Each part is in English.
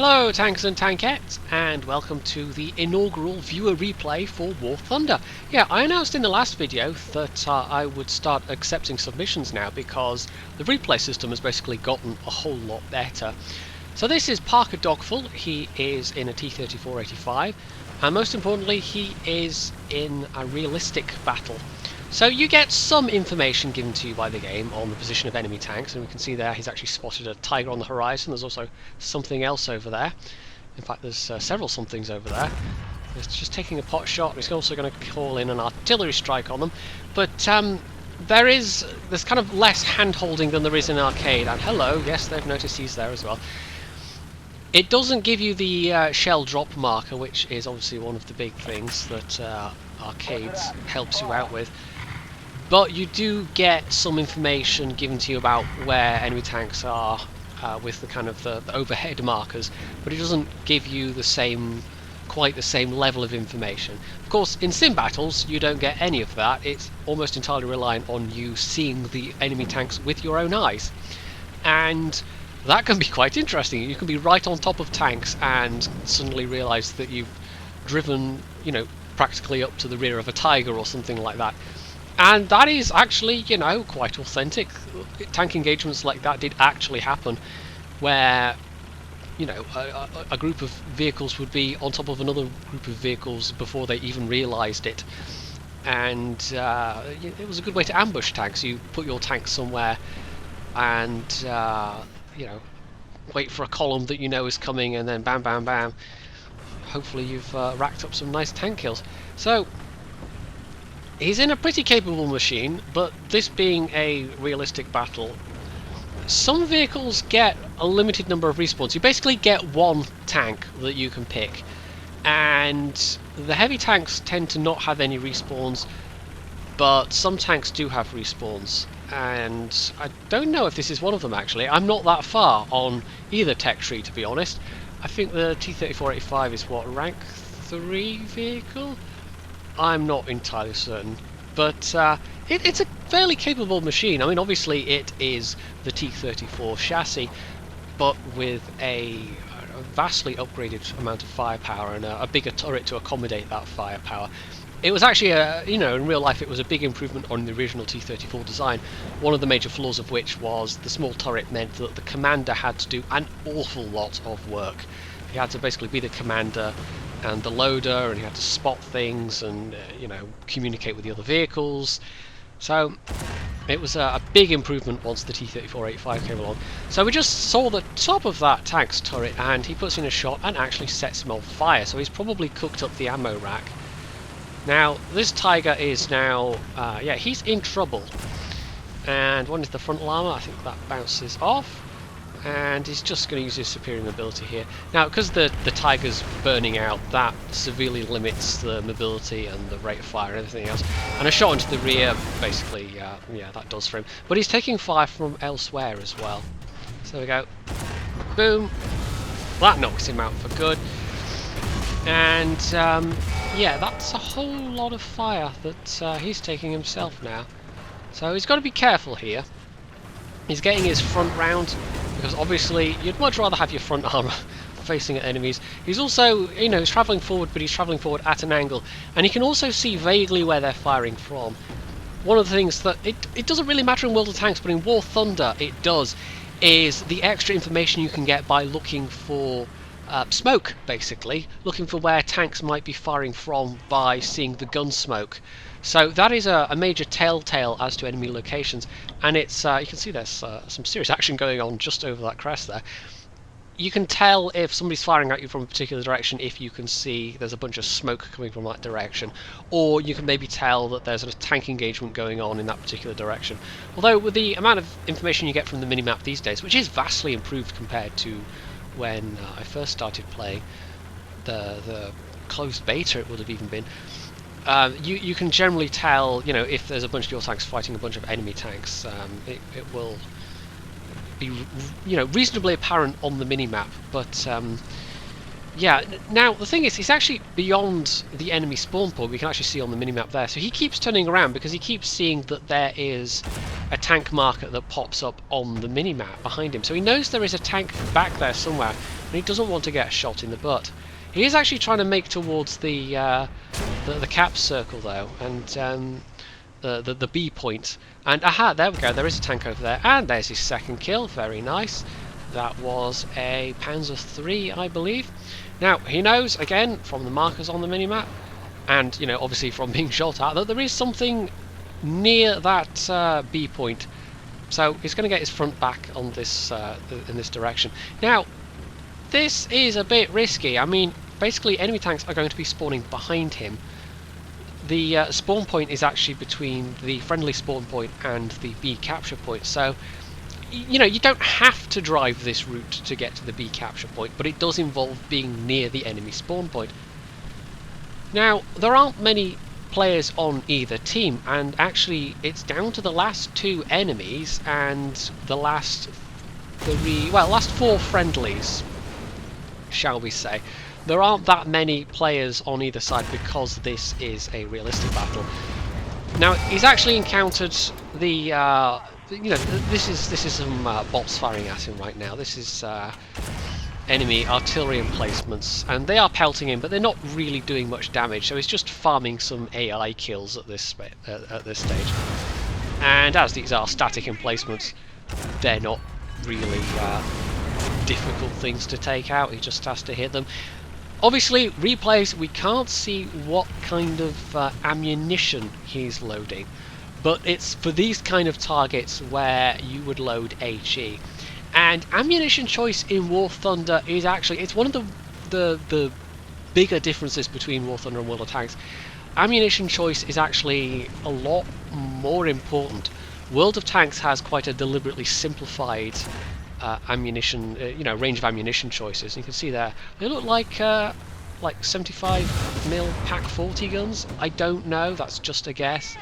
Hello tanks and tankettes, and welcome to the inaugural viewer replay for War Thunder. Yeah, I announced in the last video that I would start accepting submissions now because the replay system has basically gotten a whole lot better. So this is Parker Dogful. He is in a T-34-85, and most importantly he is in a realistic battle. So you get some information given to you by the game on the position of enemy tanks, and we can see there he's actually spotted a tiger on the horizon. There's also something else over there. In fact, there's several somethings over there. He's just taking a pot shot. He's also going to call in an artillery strike on them. But there's kind of less hand-holding than there is in arcade. And hello, yes, they've noticed he's there as well. It doesn't give you the shell drop marker, which is obviously one of the big things that arcades helps you out with. But you do get some information given to you about where enemy tanks are with the kind of the overhead markers, but it doesn't give you quite the same level of information. Of course, in sim battles you don't get any of that. It's almost entirely reliant on you seeing the enemy tanks with your own eyes, and that can be quite interesting. You can be right on top of tanks and suddenly realise that you've driven, practically up to the rear of a tiger or something like that. And that is actually, quite authentic. Tank engagements like that did actually happen, where, a group of vehicles would be on top of another group of vehicles before they even realised it. And it was a good way to ambush tanks. You put your tank somewhere and, wait for a column that you know is coming, and then bam, bam, bam. Hopefully you've racked up some nice tank kills. So he's in a pretty capable machine, but this being a realistic battle, some vehicles get a limited number of respawns. You basically get one tank that you can pick, and the heavy tanks tend to not have any respawns, but some tanks do have respawns, and I don't know if this is one of them actually. I'm not that far on either tech tree, to be honest. I think the T-34-85 is what, rank 3 vehicle? I'm not entirely certain, but it's a fairly capable machine. I mean, obviously it is the T-34 chassis, but with a vastly upgraded amount of firepower and a bigger turret to accommodate that firepower. It was actually, in real life it was a big improvement on the original T-34 design, one of the major flaws of which was the small turret meant that the commander had to do an awful lot of work. He had to basically be the commander and the loader, and he had to spot things and communicate with the other vehicles. So it was a big improvement once the T-34-85 came along. So we just saw the top of that tank's turret, and he puts in a shot and actually sets him on fire. So he's probably cooked up the ammo rack. Now this tiger is now, he's in trouble. And one is the frontal armor. I think that bounces off. And he's just going to use his superior mobility here. Now, because the tiger's burning out, that severely limits the mobility and the rate of fire and everything else. And a shot into the rear, basically, that does for him. But he's taking fire from elsewhere as well. So there we go. Boom. That knocks him out for good. And, that's a whole lot of fire that he's taking himself now. So he's got to be careful here. He's getting his front round, because obviously you'd much rather have your front armor facing at enemies. He's also, he's travelling forward, but he's travelling forward at an angle, and he can also see vaguely where they're firing from. One of the things that it doesn't really matter in World of Tanks, but in War Thunder it does, is the extra information you can get by looking for smoke, basically. Looking for where tanks might be firing from by seeing the gun smoke. So that is a major telltale as to enemy locations, and it's you can see there's some serious action going on just over that crest there. You can tell if somebody's firing at you from a particular direction if you can see there's a bunch of smoke coming from that direction, or you can maybe tell that there's a tank engagement going on in that particular direction. Although with the amount of information you get from the minimap these days, which is vastly improved compared to when I first started playing, the closed beta it would have even been, you can generally tell, if there's a bunch of your tanks fighting a bunch of enemy tanks. It will be, reasonably apparent on the minimap. But now the thing is, he's actually beyond the enemy spawn point. We can actually see on the minimap there. So he keeps turning around because he keeps seeing that there is a tank marker that pops up on the minimap behind him. So he knows there is a tank back there somewhere, and he doesn't want to get shot in the butt. He is actually trying to make towards the cap circle though, and the B point. And aha, there we go. There is a tank over there, and there's his second kill. Very nice. That was a Panzer III, I believe. Now he knows again from the markers on the minimap, and you know obviously from being shot at, that there is something near that B point. So he's going to get his front back on this in this direction. Now this is a bit risky. I mean, basically enemy tanks are going to be spawning behind him. The spawn point is actually between the friendly spawn point and the B capture point, so you know you don't have to drive this route to get to the B capture point, but it does involve being near the enemy spawn point. Now there aren't many players on either team, and actually it's down to the last two enemies and the last four friendlies, shall we say. There aren't that many players on either side because this is a realistic battle. Now he's actually encountered the you know, this is some bots firing at him right now. This is enemy artillery emplacements, and they are pelting him, but they're not really doing much damage. So he's just farming some AI kills at this stage. And as these are static emplacements, they're not really difficult things to take out. He just has to hit them. Obviously, replays, we can't see what kind of ammunition he's loading, but it's for these kind of targets where you would load HE. And ammunition choice in War Thunder is actually, it's one of the bigger differences between War Thunder and World of Tanks. Ammunition choice is actually a lot more important. World of Tanks has quite a deliberately simplified ammunition, you know, range of ammunition choices. You can see there, they look like 75mm Pak 40 guns. I don't know. That's just a guess.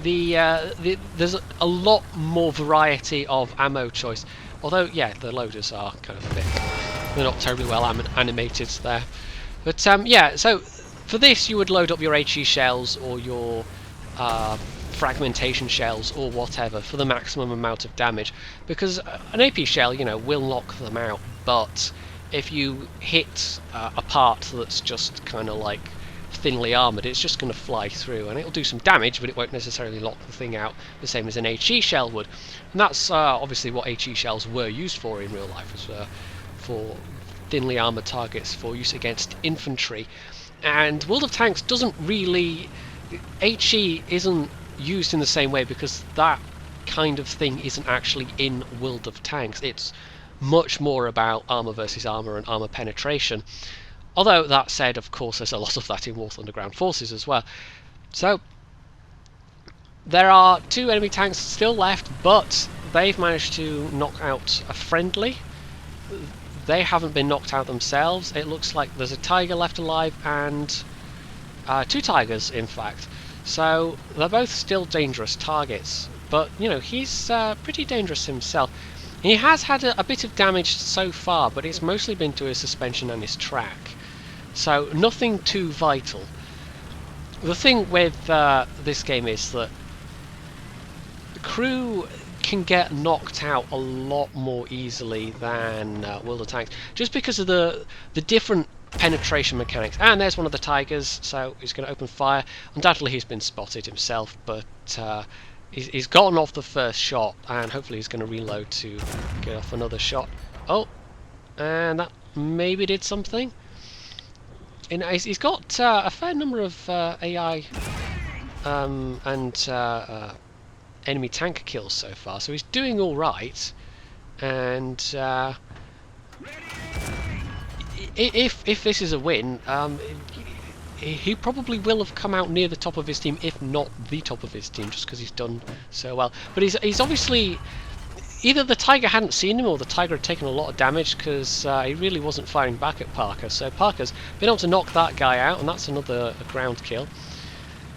There's a lot more variety of ammo choice. Although, yeah, the loaders are kind of a bit, they're not terribly well animated there. But yeah, so for this you would load up your HE shells or your fragmentation shells or whatever for the maximum amount of damage, because an AP shell, you know, will knock them out, but if you hit a part that's just kind of like thinly armoured, it's just going to fly through, and it'll do some damage, but it won't necessarily lock the thing out the same as an HE shell would. And that's obviously what HE shells were used for in real life, was for thinly armoured targets for use against infantry. And World of Tanks doesn't really, HE isn't used in the same way, because that kind of thing isn't actually in World of Tanks. It's much more about armour versus armour and armour penetration. Although that said, of course, there's a lot of that in War Thunder Ground Forces as well. So there are two enemy tanks still left, but they've managed to knock out a friendly. They haven't been knocked out themselves. It looks like there's a tiger left alive, and two tigers in fact. So they're both still dangerous targets, but you know, he's pretty dangerous himself. He has had a bit of damage so far, but it's mostly been to his suspension and his track, so nothing too vital. The thing with this game is that the crew can get knocked out a lot more easily than World of Tanks, just because of the different penetration mechanics. And there's one of the tigers, so he's going to open fire. Undoubtedly he's been spotted himself, but he's gotten off the first shot, and hopefully he's going to reload to get off another shot. Oh, and that maybe did something. And he's got a fair number of AI and enemy tank kills so far, so he's doing all right. And if this is a win, he probably will have come out near the top of his team, if not the top of his team, just because he's done so well. But he's obviously, either the tiger hadn't seen him or the tiger had taken a lot of damage, because he really wasn't firing back at Parker. So Parker's been able to knock that guy out, and that's another ground kill.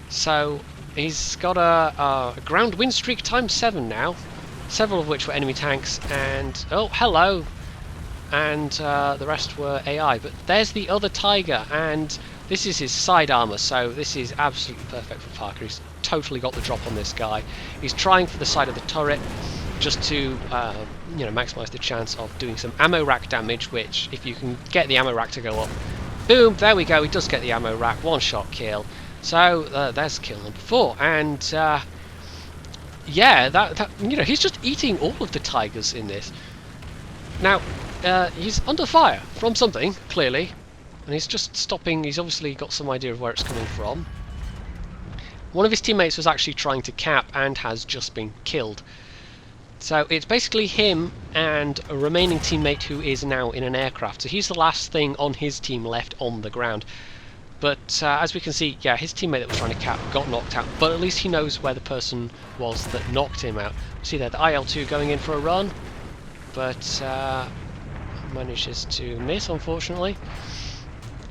So he's got a ground win streak ×7 now, several of which were enemy tanks, and oh, hello, and the rest were AI. But there's the other tiger, and this is his side armour, so this is absolutely perfect for Parker. He's totally got the drop on this guy. He's trying for the side of the turret, just to you know, maximise the chance of doing some ammo rack damage, which if you can get the ammo rack to go up, boom, there we go, he does get the ammo rack, one shot kill. So there's kill number 4, and yeah, that you know, he's just eating all of the tigers in this. Now he's under fire from something, clearly, and he's just stopping. He's obviously got some idea of where it's coming from. One of his teammates was actually trying to cap and has just been killed. So it's basically him and a remaining teammate who is now in an aircraft. So he's the last thing on his team left on the ground. But as we can see, yeah, his teammate that was trying to cap got knocked out, but at least he knows where the person was that knocked him out. See there, the IL-2 going in for a run, but manages to miss, unfortunately.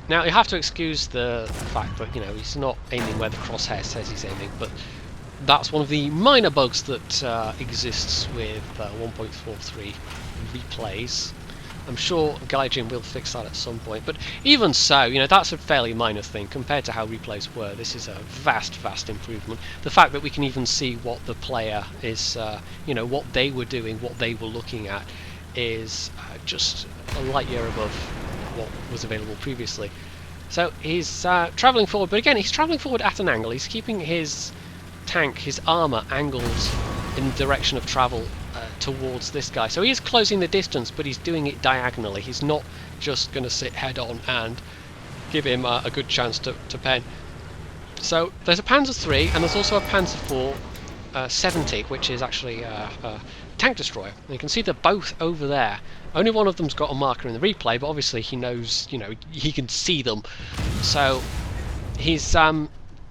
Now, you have to excuse the fact that, you know, he's not aiming where the crosshair says he's aiming, but that's one of the minor bugs that exists with 1.43 replays. I'm sure Gaijin will fix that at some point, but even so, you know, that's a fairly minor thing compared to how replays were. This is a vast, vast improvement. The fact that we can even see what the player is, you know, what they were doing, what they were looking at, is just a light year above what was available previously. So he's travelling forward, but again, he's travelling forward at an angle. He's keeping his tank, his armour, angled in the direction of travel towards this guy. So he is closing the distance, but he's doing it diagonally. He's not just going to sit head on and give him a good chance to pen. So there's a Panzer III and there's also a Panzer IV 70, which is actually a tank destroyer. And you can see they're both over there. Only one of them's got a marker in the replay, but obviously he knows, you know, he can see them. So he's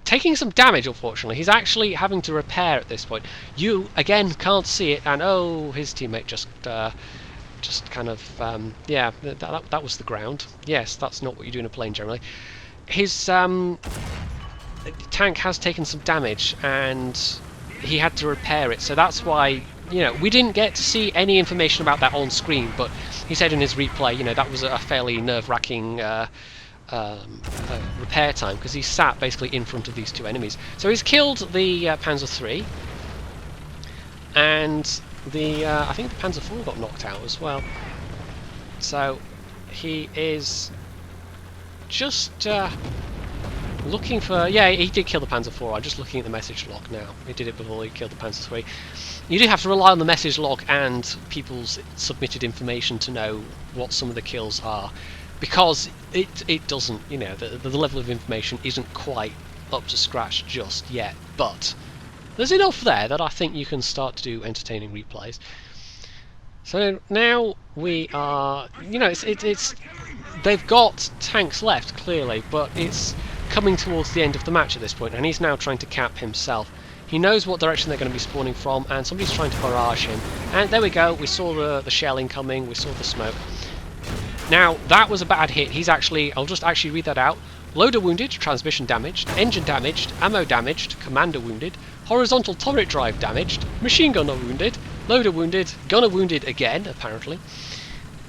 taking some damage, unfortunately. He's actually having to repair at this point. You, again, can't see it, and oh, his teammate just kind of, yeah, that was the ground. Yes, that's not what you do in a plane generally. His tank has taken some damage, and he had to repair it, so that's why, you know, we didn't get to see any information about that on screen, but he said in his replay, you know, that was a fairly nerve-wracking repair time, because he sat basically in front of these two enemies. So he's killed the Panzer III, and the I think the Panzer IV got knocked out as well. So he is just looking for... Yeah, he did kill the Panzer IV. I'm just looking at the message log now. He did it before he killed the Panzer III. You do have to rely on the message log and people's submitted information to know what some of the kills are, because it doesn't, you know, the level of information isn't quite up to scratch just yet, but there's enough there that I think you can start to do entertaining replays. So now we are, you know, it's they've got tanks left, clearly, but it's coming towards the end of the match at this point, and he's now trying to cap himself. He knows what direction they're going to be spawning from, and somebody's trying to barrage him. And there we go, we saw the shelling coming, we saw the smoke. Now, that was a bad hit. He's actually, I'll just actually read that out. Loader wounded, transmission damaged, engine damaged, ammo damaged, commander wounded, horizontal turret drive damaged, machine gunner wounded, loader wounded, gunner wounded again, apparently.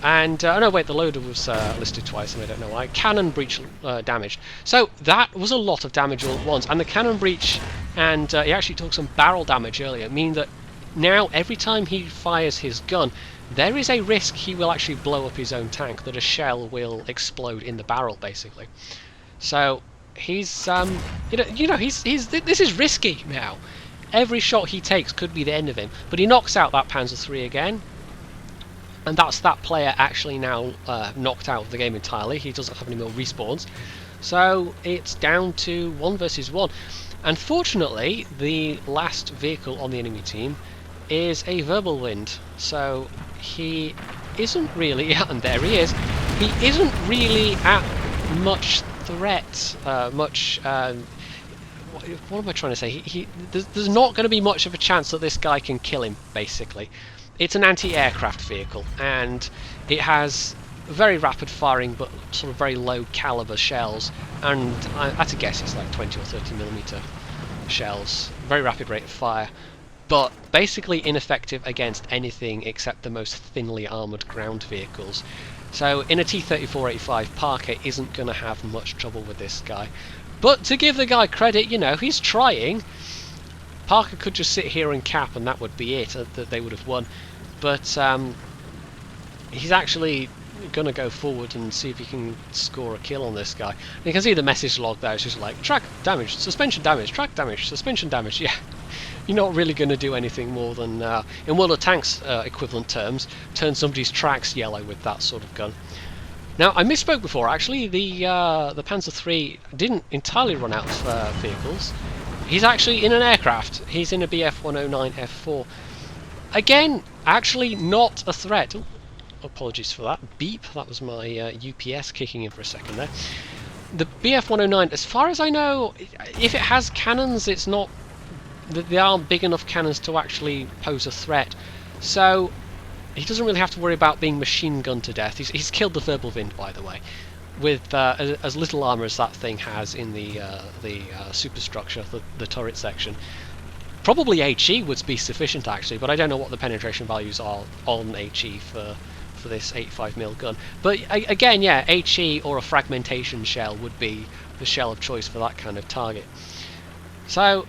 And, oh no, wait, the loader was listed twice, and I don't know why. Cannon breach damaged. So, that was a lot of damage all at once. And the cannon breach, and he actually took some barrel damage earlier, mean that now, every time he fires his gun, there is a risk he will actually blow up his own tank, that a shell will explode in the barrel, basically. So he's, you know, this is risky now. Every shot he takes could be the end of him. But he knocks out that Panzer III again, and that's that player actually now knocked out of the game entirely. He doesn't have any more respawns. So it's down to 1 versus 1. Unfortunately, the last vehicle on the enemy team is a verbal wind, so he isn't really, and there he is, he isn't really at much threat, what am I trying to say? There's not going to be much of a chance that this guy can kill him, basically. It's an anti-aircraft vehicle, and it has very rapid firing but sort of very low caliber shells, and at a guess it's like 20 or 30mm shells, very rapid rate of fire, but basically ineffective against anything except the most thinly armoured ground vehicles. So in a T-34-85, Parker isn't going to have much trouble with this guy. But to give the guy credit, you know, he's trying. Parker could just sit here and cap and that would be it, that they would have won. but he's actually going to go forward and see if he can score a kill on this guy. And you can see the message log there. It's just like, track damage, suspension damage, track damage, suspension damage. Yeah, you're not really going to do anything more than, in World of Tanks equivalent terms, turn somebody's tracks yellow with that sort of gun. Now, I misspoke before, actually. The Panzer III didn't entirely run out of vehicles. He's actually in an aircraft. He's in a Bf-109 F4. Again, actually not a threat. Ooh, apologies for that. Beep. That was my UPS kicking in for a second there. The Bf-109, as far as I know, if it has cannons, it's not... They aren't big enough cannons to actually pose a threat. So he doesn't really have to worry about being machine gunned to death. He's killed the Wirbelwind, by the way, with as little armour as that thing has in the superstructure, the turret section. Probably HE would be sufficient, actually, but I don't know what the penetration values are on HE for this 85mm gun. But again, yeah, HE or a fragmentation shell would be the shell of choice for that kind of target. So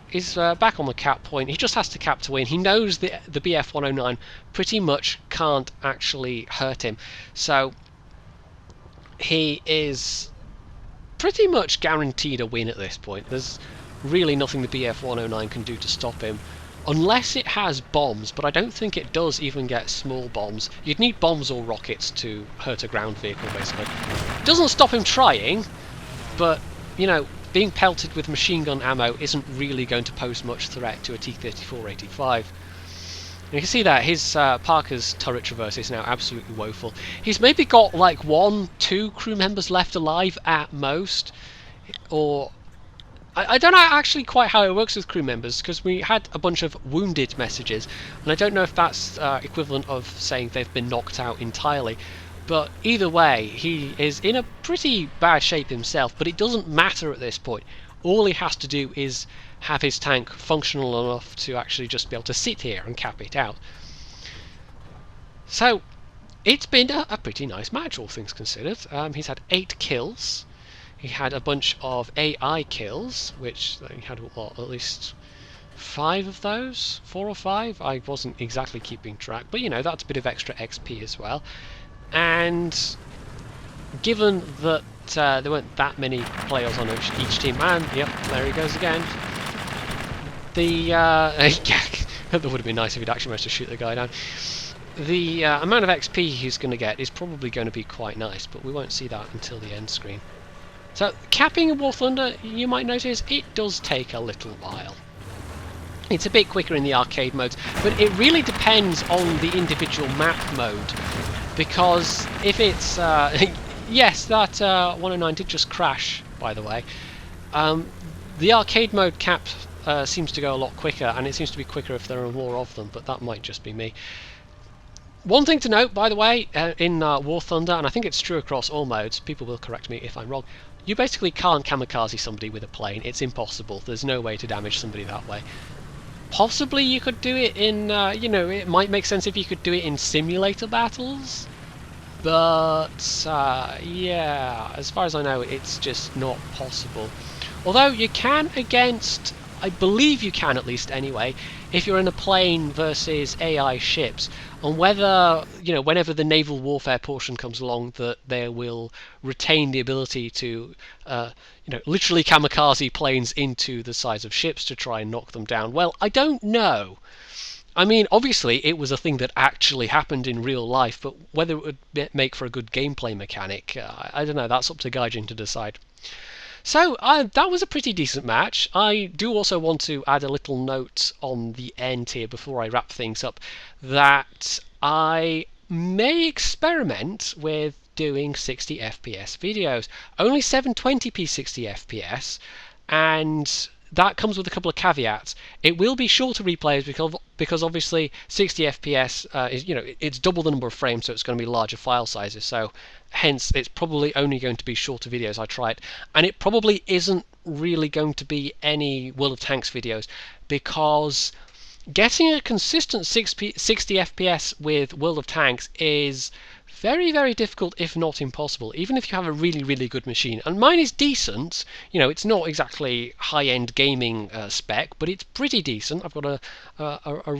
he's back on the cap point. He just has to cap to win. He knows the Bf-109 pretty much can't actually hurt him, so he is pretty much guaranteed a win at this point. There's really nothing the Bf-109 can do to stop him, unless it has bombs, but I don't think it does even get small bombs. You'd need bombs or rockets to hurt a ground vehicle, basically. Doesn't stop him trying, but, you know, being pelted with machine gun ammo isn't really going to pose much threat to a T-34-85. You can see that his Parker's turret traverse is now absolutely woeful. He's maybe got like 1-2 crew members left alive at most, or I don't know actually quite how it works with crew members, because we had a bunch of wounded messages, and I don't know if that's equivalent of saying they've been knocked out entirely. But either way, he is in a pretty bad shape himself, but it doesn't matter at this point. All he has to do is have his tank functional enough to actually just be able to sit here and cap it out. So, it's been a pretty nice match, all things considered. He's had 8 kills. He had a bunch of AI kills, which he had, what, at least 5 of those? 4 or 5? I wasn't exactly keeping track, but you know, that's a bit of extra XP as well. And given that there weren't that many players on each team, and yep, there he goes again. The that would have been nice if he'd actually managed to shoot the guy down. The amount of XP he's going to get is probably going to be quite nice, but we won't see that until the end screen. So, capping a War Thunder, you might notice, it does take a little while. It's a bit quicker in the arcade modes, but it really depends on the individual map mode. Because if it's... yes, that 109 did just crash, by the way. The arcade mode cap seems to go a lot quicker, and it seems to be quicker if there are more of them, but that might just be me. One thing to note, by the way, in War Thunder, and I think it's true across all modes, people will correct me if I'm wrong, you basically can't kamikaze somebody with a plane. It's impossible. There's no way to damage somebody that way. Possibly you could do it in, you know, it might make sense if you could do it in simulator battles, but, yeah, as far as I know, it's just not possible. Although you can against, I believe you can at least anyway, if you're in a plane versus AI ships, and whether, you know, whenever the naval warfare portion comes along, that they will retain the ability to, you know, literally kamikaze planes into the size of ships to try and knock them down. Well, I don't know. I mean, obviously, it was a thing that actually happened in real life, but whether it would make for a good gameplay mechanic, I don't know, that's up to Gaijin to decide. So, that was a pretty decent match. I do also want to add a little note on the end here before I wrap things up, that I may experiment with doing 60 FPS videos. Only 720p 60 FPS, and that comes with a couple of caveats. It will be shorter replays because obviously 60 FPS is, you know, it's double the number of frames, so it's going to be larger file sizes. So hence, it's probably only going to be shorter videos. I try it, and it probably isn't really going to be any World of Tanks videos, because getting a consistent 60 FPS with World of Tanks is very, very difficult, if not impossible, even if you have a really, really good machine. And mine is decent. You know, it's not exactly high-end gaming spec, but it's pretty decent. I've got a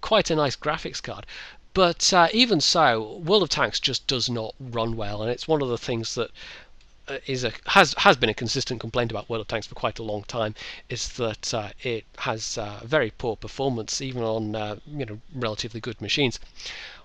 quite a nice graphics card. But even so, World of Tanks just does not run well, and it's one of the things that has been a consistent complaint about World of Tanks for quite a long time, is that it has very poor performance even on relatively good machines.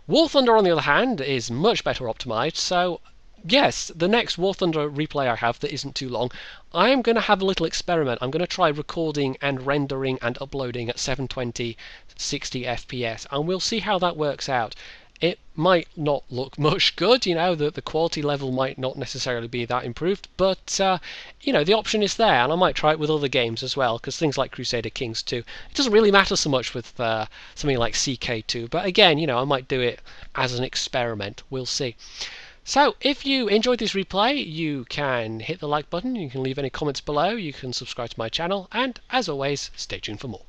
War Thunder, on the other hand, is much better optimized. So yes, the next War Thunder replay I have that isn't too long, I am going to have a little experiment. I'm going to try recording and rendering and uploading at 720 60 FPS, and we'll see how that works out. It might not look much good, the quality level might not necessarily be that improved, but the option is there, and I might try it with other games as well, because things like Crusader Kings 2, it doesn't really matter so much with something like CK2, but again, I might do it as an experiment. We'll see. So, if you enjoyed this replay, you can hit the like button, you can leave any comments below, you can subscribe to my channel, and as always, stay tuned for more.